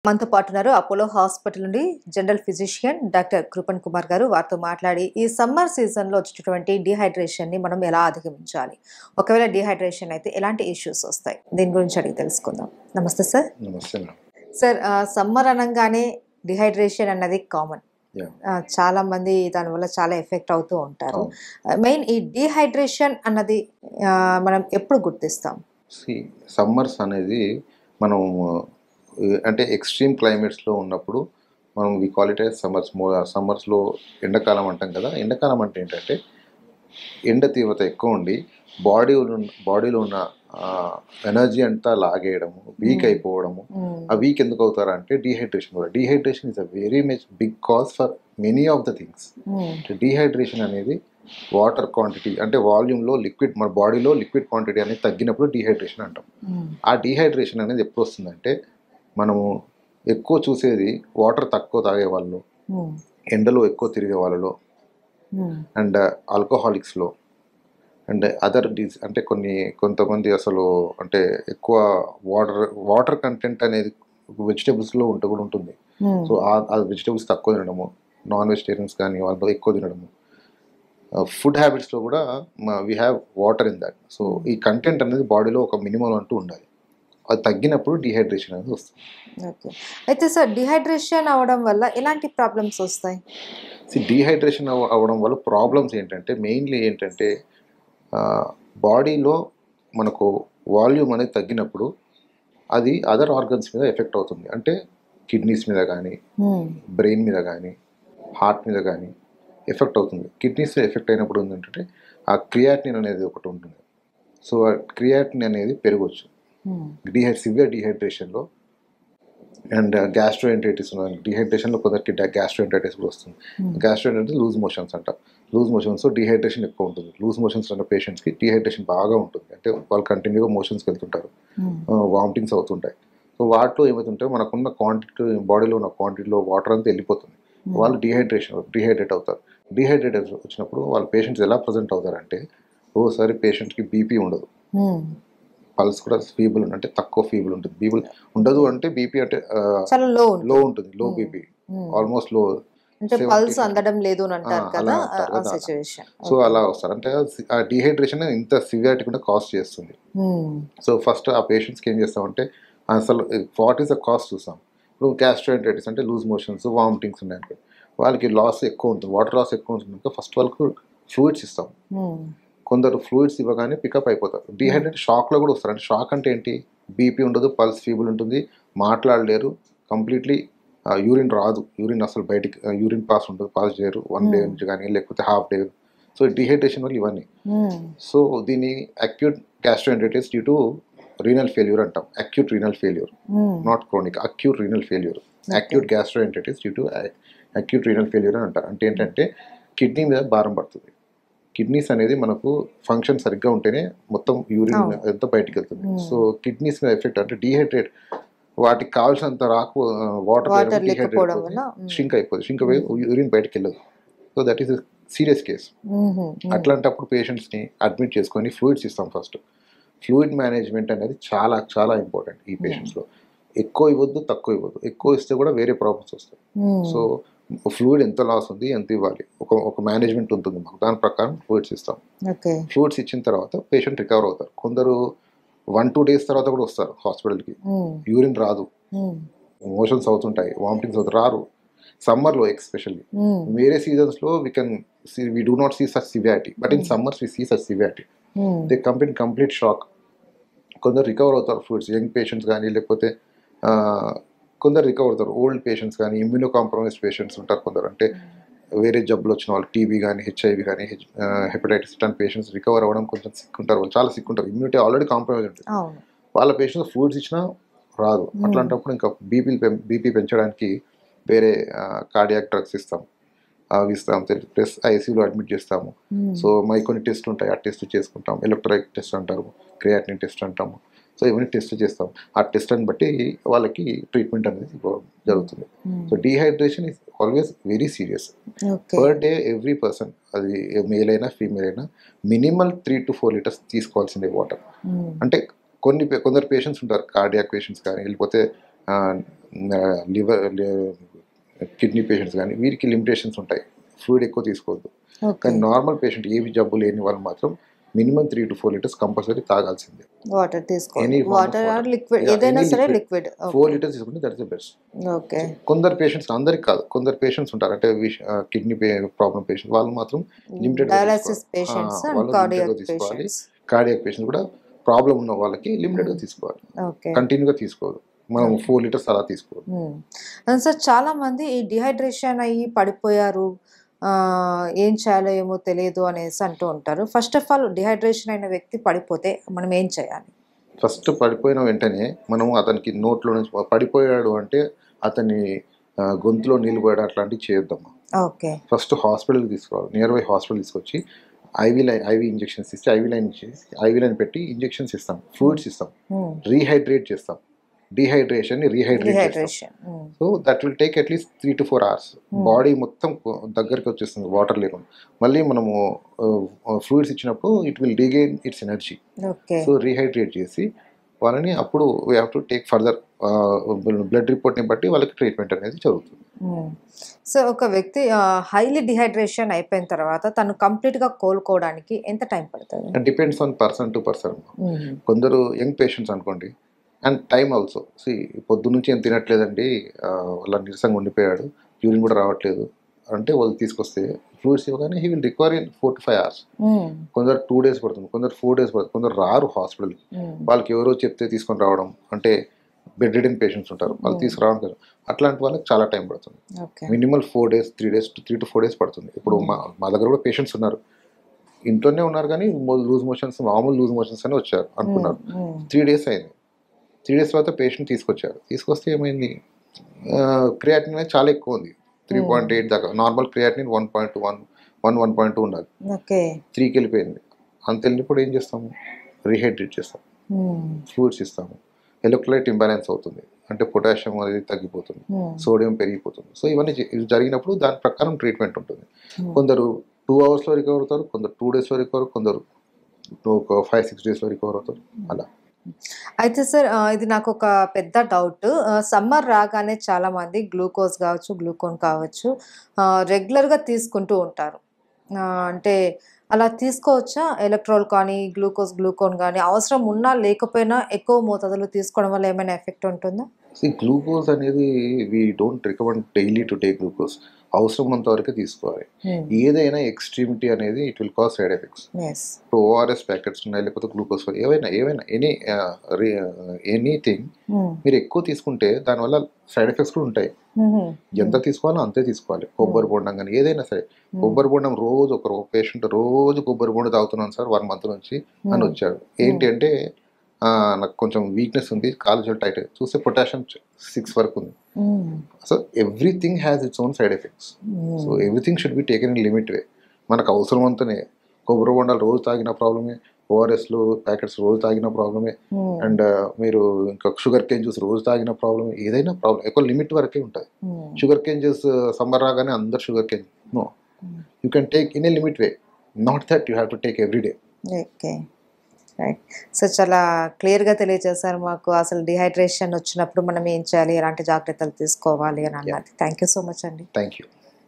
మనతో పాటు ఉన్నారు అపోలో హాస్పిటల్ నుండి జనరల్ ఫిజిషియన్ డాక్టర్ కృపన్ కుమార్ గారు. వారితో మాట్లాడి ఈ సమ్మర్ సీజన్లో వచ్చేటటువంటి డీహైడ్రేషన్ని మనం ఎలా అధిగమించాలి, ఒకవేళ డీహైడ్రేషన్ అయితే ఎలాంటి ఇష్యూస్ వస్తాయి, దీని గురించి అడిగి తెలుసుకుందాం. నమస్తే సార్. నమస్తే మేడం. సార్, సమ్మర్ అనగానే డీహైడ్రేషన్ అన్నది కామన్. చాలా మంది దానివల్ల చాలా ఎఫెక్ట్ అవుతూ ఉంటారు. మెయిన్ ఈ డీహైడ్రేషన్ అన్నది మనం ఎప్పుడు గుర్తిస్తాం? సమ్మర్స్ అనేది మనం అంటే ఎక్స్ట్రీమ్ క్లైమేట్స్లో ఉన్నప్పుడు మనం వి కాల్ ఇట్ యాజ్ సమ్మర్స్లో ఎండాకాలం అంటాం కదా. ఎండాకాలం అంటే ఏంటంటే ఎండ తీవ్రత ఎక్కువ ఉండి బాడీలో ఉన్న ఎనర్జీ అంతా లాగేయడము, వీక్ అయిపోవడము. ఆ వీక్ ఎందుకు అవుతారంటే డీహైడ్రేషన్ కూడా. Dehydration is a very much big cause for many of the things. Dehydration అనేది వాటర్ క్వాంటిటీ అంటే వాల్యూమ్లో లిక్విడ్, మన బాడీలో లిక్విడ్ క్వాంటిటీ అనేది తగ్గినప్పుడు డీహైడ్రేషన్ అంటాం. ఆ డీహైడ్రేషన్ అనేది ఎప్పుడు వస్తుందంటే మనము ఎక్కువ చూసేది వాటర్ తక్కువ తాగే వాళ్ళు, ఎండలో ఎక్కువ తిరిగే వాళ్ళలో, అండ్ ఆల్కహాలిక్స్లో, అండ్ అదర్ అంటే కొంతమంది అసలు అంటే ఎక్కువ వాటర్ కంటెంట్ అనేది వెజిటేబుల్స్లో కూడా ఉంటుంది. సో ఆ వెజిటేబుల్స్ తక్కువ తినడము, నాన్ వెజిటేరియన్స్ కానీ వాళ్ళు ఎక్కువ తినడము, ఫుడ్ హ్యాబిట్స్లో కూడా we have water in that. So ఈ కంటెంట్ అనేది బాడీలో ఒక మినిమం అంటూ ఉండాలి. అది తగ్గినప్పుడు డీహైడ్రేషన్ అనేది వస్తుంది. ఓకే. అయితే సార్, డీహైడ్రేషన్ అవ్వడం వల్ల ఎలాంటి ప్రాబ్లమ్స్ వస్తాయి? డీహైడ్రేషన్ అవ్వడం వల్ల ప్రాబ్లమ్స్ ఏంటంటే మెయిన్లీ ఏంటంటే బాడీలో మనకు వాల్యూమ్ అనేది తగ్గినప్పుడు అది అదర్ ఆర్గన్స్ మీద ఎఫెక్ట్ అవుతుంది. అంటే కిడ్నీస్ మీద కానీ, బ్రెయిన్ మీద కానీ, హార్ట్ మీద కానీ ఎఫెక్ట్ అవుతుంది. కిడ్నీస్ ఎఫెక్ట్ అయినప్పుడు ఏంటంటే ఆ క్రియాటినిన్ అనేది ఒకటి ఉంటుంది. సో ఆ క్రియాటినిన్ అనేది పెరగవచ్చు సివియర్ డీహైడ్రేషన్లో. అండ్ గ్యాస్ట్రోఎంటరైటిస్ ఉన్నది. డీహైడ్రేషన్లో కొందరికి గ్యాస్ట్రోఎంటరైటిస్ కూడా వస్తుంది. గ్యాస్ట్రోఎంటరైటిస్ లూజ్ మోషన్స్ అంట. లూజ్ మోషన్స్ డీహైడ్రేషన్ ఎక్కువ ఉంటుంది. లూజ్ మోషన్స్ ఉన్న పేషెంట్స్కి డీహైడ్రేషన్ బాగా ఉంటుంది. అంటే వాళ్ళు కంటిన్యూగా మోషన్స్కి వెళ్తుంటారు, వామిటింగ్స్ అవుతుంటాయి. సో వాటిలో ఏమవుతుంటే మనకున్న క్వాంటిటీ, బాడీలో ఉన్న క్వాంటిటీలో వాటర్ అంతా వెళ్ళిపోతుంది. వాళ్ళు డీహైడ్రేట్ అవుతారు. డీహైడ్రేట్ వచ్చినప్పుడు వాళ్ళ పేషెంట్స్ ఎలా ప్రజెంట్ అవుతారంటే, ఓసారి పేషెంట్కి బీపీ ఉండదు, పల్స్ కూడా ఫీబుల్ అంటే తక్కువ ఫీబుల్ ఉంటుంది. ఫీబుల్ ఉండదు అంటే బీపీ అంటే లో ఉంటుంది, లో బీపీ, ఆల్మోస్ట్ లో, పల్స్ అందడం లేదు అని అంటారు కదా. సో అలా వస్తారు. అంటే ఆ డీహైడ్రేషన్ ఇంత సివియారిటీ కూడా కాజ్ చేస్తుంది. సో ఫస్ట్ ఆ పేషెంట్స్కి ఏం చేస్తామంటే అసలు వాట్ ఈస్ ద కాజ్ చూస్తాం. ఇప్పుడు గ్యాస్ట్రోఎంటరైటిస్ అంటే లూజ్ మోషన్స్, వామిటింగ్స్ ఉన్నాయనుకో, వాళ్ళకి లాస్ ఎక్కువ ఉంటుంది, వాటర్ లాస్ ఎక్కువ ఉంటుంది. ఫస్ట్ వాళ్ళకు ఫ్లూయిడ్స్ ఇస్తాం. కొందరు ఫ్లూయిడ్స్ ఇవ్వగానే పికప్ అయిపోతారు. డీహైడ్రేట్ షాక్లో కూడా వస్తారు. అంటే షాక్ అంటే ఏంటి, బీపీ ఉండదు, పల్స్ ఫీబుల్ ఉంటుంది, మాట్లాడలేరు, కంప్లీట్లీ యూరిన్ రాదు, యూరిన్ అసలు బయటికి యూరిన్ పాస్ ఉంటుంది, పాస్ చేయరు 1 డే నుంచి కానీ లేకపోతే హాఫ్ డే. సో డీహైడ్రేషన్ వల్ల ఇవన్నీ. సో దీన్ని acute gastroenteritis due to renal failure అంటాం. Acute renal failure, not chronic, acute renal failure. Acute gastroenteritis due to acute renal failure అని అంటారు. అంటే ఏంటంటే కిడ్నీ మీద భారం పడుతుంది. కిడ్నీస్ అనేది మనకు ఫంక్షన్ సరిగ్గా ఉంటేనే మొత్తం యూరిన్ అంతా బయటికి వెళ్తుంది. సో కిడ్నీస్ మీద ఎఫెక్ట్ అంటే డీహైడ్రేట్, వాటికి కావాల్సినంత వాటర్ షింక్ అయిపోయి యూరిన్ బయటికి వెళ్ళదు. So that is serious case. అట్లాంటప్పుడు పేషెంట్స్ని అడ్మిట్ చేసుకొని ఫ్లూయిడ్స్ ఇస్తాం. ఫస్ట్ ఫ్లూయిడ్ మేనేజ్మెంట్ అనేది చాలా చాలా ఇంపార్టెంట్ ఈ పేషెంట్స్లో. ఎక్కువ ఇవ్వద్దు, తక్కువ ఇవ్వద్దు. ఎక్కువ ఇస్తే కూడా వేరే ప్రాబ్లమ్స్ వస్తాయి. సో ఫ్లూయిడ్ ఎంత లాస్ ఉంది, ఎంత ఇవ్వాలి, ఒక మేనేజ్మెంట్ ఉంటుంది మాకు. దాని ప్రకారం ఫ్లూయిడ్స్ ఇస్తాం. ఫ్లూయిడ్స్ ఇచ్చిన తర్వాత పేషెంట్ రికవర్ అవుతారు. కొందరు 1-2 days తర్వాత కూడా వస్తారు హాస్పిటల్కి. యూరిన్ రాదు, మోషన్స్ అవుతుంటాయి, వామిటింగ్స్ అవుతాయి, రారు. సమ్మర్లో ఎస్పెషల్లీ. వేరే సీజన్స్లో we do not see such severity, but in summers we see such severity. They come in complete shock. కొందరు రికవర్ అవుతారు ఫ్లూయిడ్స్, యంగ్ పేషెంట్స్ కానీ, లేకపోతే కొందరు రికవర్ అవుతారు. ఓల్డ్ పేషెంట్స్ కానీ, ఇమ్యూనో కాంప్రమైజ్డ్ పేషెంట్స్ ఉంటారు కొందరు. అంటే వేరే జబ్బులు వచ్చిన వాళ్ళు, టీబీ కానీ, హెచ్ఐవి కానీ, హెపటైటిస్ ఇట్లాంటి పేషెంట్స్ రికవర్ అవ్వడం కొంచెం సిక్ ఉంటారు. వాళ్ళు చాలా సిక్ ఉంటారు, ఇమ్యూనిటీ ఆల్రెడీ కాంప్రమైజ్ ఉంటుంది. వాళ్ళ పేషెంట్స్ ఫ్లూయిడ్స్ ఇచ్చినా రాదు. అట్లాంటప్పుడు ఇంకా బీపీ పెంచడానికి వేరే కార్డియాక్ డ్రగ్స్ ఇస్తాం, అవి ఇస్తాం. ప్లస్ ఐసీయూలో అడ్మిట్ చేస్తాము. సో కొన్ని టెస్ట్ ఉంటాయి, ఆ టెస్ట్ చేసుకుంటాం. ఎలక్ట్రోలైట్ టెస్ట్ అంటారు, క్రియాటినిన్ టెస్ట్ అంటాము. సో ఇవన్నీ టెస్ట్ చేస్తాం. ఆ టెస్ట్ని బట్టి వాళ్ళకి ట్రీట్మెంట్ అనేది జరుగుతుంది. So dehydration is always very serious. Per day every person, అది మేల్ అయినా ఫీమేల్ అయినా, మినిమల్ 3 to 4 liters తీసుకోవాల్సిందే వాటర్. అంటే కొందరు పేషెంట్స్ ఉంటారు, కార్డియాక్ పేషెంట్స్ కానీ, లేకపోతే లివర్ కిడ్నీ పేషెంట్స్ కానీ వీరికి లిమిటేషన్స్ ఉంటాయి, ఫ్లూయిడ్ ఎక్కువ తీసుకోవద్దు. కానీ నార్మల్ పేషెంట్ ఏవి జబ్బు లేని వాళ్ళు మాత్రం మినిమం 3 to 4 liters కంపల్సరీ తాగాల్సిందే. వాటర్ తీసుకోవాలి, వాటర్ ఆర్ లిక్విడ్ ఏదైనా సరే లిక్విడ్ 4 liters తీసుకుంటే that is the best. Okay. కొందరు పేషెంట్స్, అందరికి కాదు, కొందరు పేషెంట్స్ ఉంటారు అంటే కిడ్నీ ప్రాబ్లం పేషెంట్ వాళ్ళు మాత్రం limited dialysis patients and cardiac patients. Cardiac patients కూడా ప్రాబ్లం ఉన్న వాళ్ళకి లిమిటెడ్గా తీసుకోవాలి, కంటిన్యూగా తీసుకోవాలి. మనం 4 liters అలా తీసుకోవాలి. సార్ చాలా మంది ఈ డిహైడ్రేషన్ అయ్యి పడిపోయారు, ఏం చేయాలో ఏమో తెలియదు అనేసి అంటూ ఉంటారు. ఫస్ట్ ఆఫ్ ఆల్ డిహైడ్రేషన్ అయిన వ్యక్తి పడిపోతే మనం ఏం చేయాలి? ఫస్ట్ పడిపోయిన వెంటనే మనము అతనికి నోట్లో నుంచి పడిపోయాడు అంటే అతని గొంతులో నీళ్ళు పోయడం అట్లాంటివి చేయొద్దమ్మా. ఓకే. ఫస్ట్ హాస్పిటల్కి తీసుకోవాలి, నియర్ బై హాస్పిటల్ తీసుకొచ్చి ఐవి ఇంజెక్షన్స్ ఇచ్చి ఐవి లైన్ పెట్టి ఇంజెక్షన్స్ ఇస్తాం, ఫ్లూయిడ్స్ ఇస్తాం, రీహైడ్రేట్ చేస్తాం. డీహైడ్రేషన్ రీహైడ్రేట్ చేస్తాం. So that will take at least 3 to 4 hours. Body మొత్తం దగ్గరికి వచ్చేస్తుంది వాటర్ లేకుండా. మళ్ళీ మనము ఫ్లూయిడ్స్ ఇచ్చినప్పుడు it will regain its energy. So rehydrate చేసి వాళ్ళని అప్పుడు we have to take further blood రిపోర్ట్ని బట్టి వాళ్ళకి ట్రీట్మెంట్ అనేది జరుగుతుంది. సో ఒక వ్యక్తి హైలీ డిహైడ్రేషన్ అయిపోయిన తర్వాత తను కంప్లీట్గా కోలుకోవడానికి ఎంత టైం పడుతుంది? Depends on person to person. కొందరు యంగ్ పేషెంట్స్ అనుకోండి, అండ్ టైం ఆల్సో. పొద్దు నుంచి ఏం తినట్లేదండి, వాళ్ళ నీరసంగా ఉండిపోయాడు, యూరిన్ కూడా రావట్లేదు అంటే వాళ్ళు తీసుకొస్తే ఫ్లూయిడ్స్ ఇవ్వగానే he will require in 4 to 5 hours. కొందరు 2 days పడుతుంది, కొందరు 4 days పడుతుంది, కొందరు రారు హాస్పిటల్కి. వాళ్ళకి ఎవరో చెప్తే తీసుకొని రావడం, అంటే బెడ్ రిడెన్ పేషెంట్స్ ఉంటారు, వాళ్ళు తీసుకురావడం కదా, అట్లాంటి వాళ్ళకి చాలా టైం పడుతుంది. మినిమల్ 4 days, 3 to 4 days పడుతుంది. ఇప్పుడు మా దగ్గర కూడా పేషెంట్స్ ఉన్నారు, ఇంట్లోనే ఉన్నారు కానీ లూజ్ మోషన్స్, మామూలు లూజ్ మోషన్స్ అని వచ్చారు అనుకున్నారు. 3 days అయింది. 3 days తర్వాత పేషెంట్ తీసుకొస్తే ఏమైంది, క్రియాటిన్ అనేది చాలా ఎక్కువ ఉంది, 3.8 దాకా. నార్మల్ క్రియాటిన్ 1.2 ఉండాలి, 3కి వెళ్ళిపోయింది. అంత వెళ్ళినప్పుడు ఏం చేస్తాము, రీహైడ్రేట్ చేస్తాం, ఫ్లూయిడ్స్ ఇస్తాము, ఎలక్ట్రోలైట్ ఇంబ్యాలెన్స్ అవుతుంది, అంటే పొటాషియం అనేది తగ్గిపోతుంది, సోడియం పెరిగిపోతుంది. సో ఇవన్నీ జరిగినప్పుడు దాని ప్రకారం ట్రీట్మెంట్ ఉంటుంది. కొందరు 2 hours రికవర్ అవుతారు, కొందరు 2 days రికవర్, కొందరు 5-6 days రికవర్ అవుతారు అలా. అయితే సార్ ఇది నాకు ఒక పెద్ద డౌట్. సమ్మర్ రాగానే చాలా మంది గ్లూకోజ్ కావచ్చు, గ్లూకోన్ కావచ్చు రెగ్యులర్గా తీసుకుంటూ ఉంటారు. అంటే అలా తీసుకోవచ్చా? ఎలక్ట్రోల్ కానీ గ్లూకోన్ కానీ అవసరం ఉన్నా లేకపోయినా ఎక్కువ మోతాదులో తీసుకోవడం వల్ల ఏమైనా ఎఫెక్ట్ ఉంటుందా? గ్లూకోజ్ అనేది we don't recommend daily to take glucose. అవసరమంత వరకే తీసుకోవాలి. ఏదైనా ఎక్స్ట్రీమిటీ అనేది it will cause side effects. ఇప్పుడు ఓఆర్ఎస్ ప్యాకెట్స్ ఉన్నాయి, లేకపోతే గ్లూకోజ్ ఏవైనా ఎనీథింగ్ మీరు ఎక్కువ తీసుకుంటే దానివల్ల సైడ్ ఎఫెక్ట్స్ కూడా ఉంటాయి. ఎంత తీసుకోవాలో అంతే తీసుకోవాలి. కొబ్బరి బొండం కానీ ఏదైనా సరే, కొబ్బరి బొండం రోజు ఒక పేషెంట్ రోజు కొబ్బరి బొండం తాగుతున్నాను సార్ 1 month నుంచి అని వచ్చాడు. ఏంటి అంటే నాకు కొంచెం వీక్నెస్ ఉంది, కాలు టైట్, చూస్తే పొటాషియం 6 వరకు ఉంది. So everything has its own side effects. So everything should be taken in limit way. మనకు అవసరం అంతనే. కొబ్బరి బొండాలు రోజు తాగిన ప్రాబ్లమే, ఓఆర్ఎస్లు ప్యాకెట్స్ రోజు తాగిన ప్రాబ్లమే, అండ్ మీరు ఇంకా షుగర్ కేన్ జ్యూస్ రోజు తాగిన ప్రాబ్లమే. ఏదైనా ప్రాబ్లం ఎక్కువ లిమిట్ వరకే ఉంటుంది. షుగర్ కేన్ జ్యూస్ సమ్మర్ రాగానే అందరు sugar cane, no, you can take in a limit way, not that you have to take every day. Okay, right. So చాలా క్లియర్గా తెలియజేశారు మాకు అసలు డిహైడ్రేషన్ వచ్చినప్పుడు మనం ఏం చేయాలి, ఎలాంటి జాగ్రత్తలు తీసుకోవాలి అని అన్నది. థ్యాంక్ యూ సో మచ్ అండి. Thank you.